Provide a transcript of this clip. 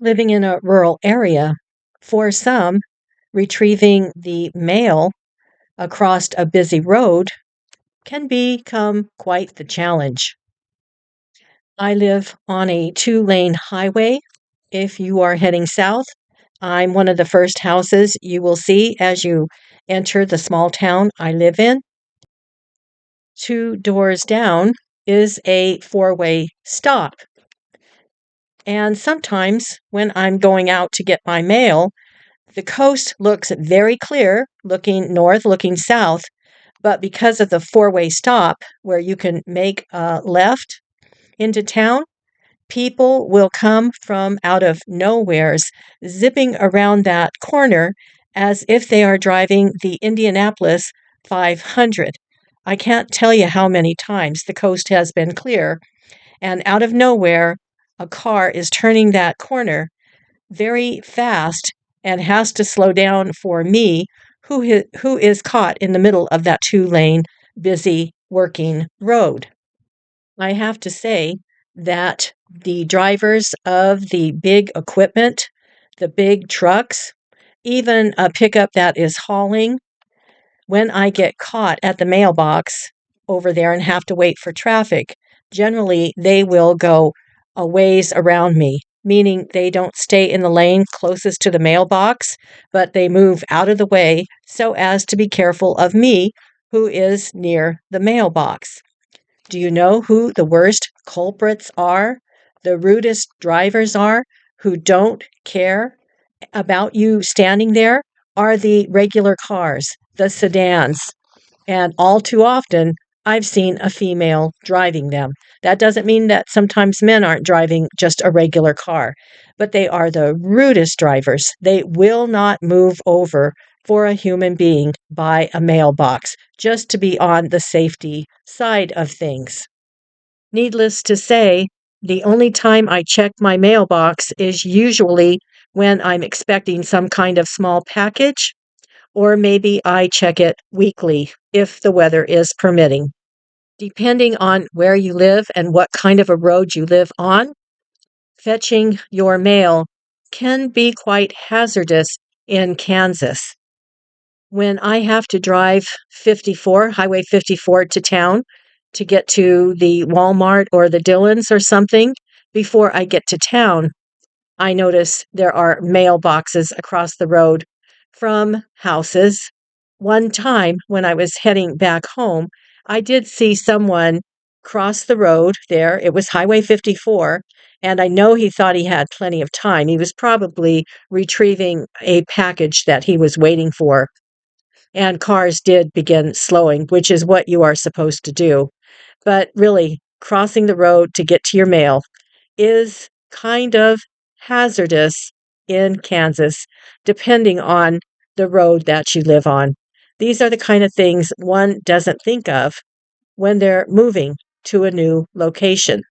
Living in a rural area, for some, retrieving the mail across a busy road can become quite the challenge. I live on a two-lane highway. If you are heading south, I'm one of the first houses you will see as you enter the small town I live in. Two doors down is a four-way stop. And sometimes when I'm going out to get my mail, the coast looks very clear, looking north, looking south, but because of the four-way stop where you can make a left into town, people will come from out of nowheres, zipping around that corner as if they are driving the Indianapolis 500. I can't tell you how many times the coast has been clear, and out of nowhere, a car is turning that corner very fast and has to slow down for me, who is caught in the middle of that two-lane, busy working road. I have to say that the drivers of the big equipment, the big trucks, even a pickup that is hauling, when I get caught at the mailbox over there and have to wait for traffic, generally they will go a ways around me, meaning they don't stay in the lane closest to the mailbox, but they move out of the way so as to be careful of me, who is near the mailbox. Do you know who the worst culprits are? The rudest drivers are who don't care about you standing there are the regular cars, the sedans. And all too often, I've seen a female driving them. That doesn't mean that sometimes men aren't driving just a regular car, but they are the rudest drivers. They will not move over for a human being by a mailbox just to be on the safety side of things. Needless to say, the only time I check my mailbox is usually when I'm expecting some kind of small package, or maybe I check it weekly if the weather is permitting. Depending on where you live and what kind of a road you live on, fetching your mail can be quite hazardous in Kansas. When I have to drive Highway 54 to town to get to the Walmart or the Dillons or something, before I get to town, I notice there are mailboxes across the road from houses. One time when I was heading back home, I did see someone cross the road there. It was Highway 54, and I know he thought he had plenty of time. He was probably retrieving a package that he was waiting for, and cars did begin slowing, which is what you are supposed to do. But really, crossing the road to get to your mail is kind of hazardous in Kansas, depending on the road that you live on. These are the kind of things one doesn't think of when they're moving to a new location.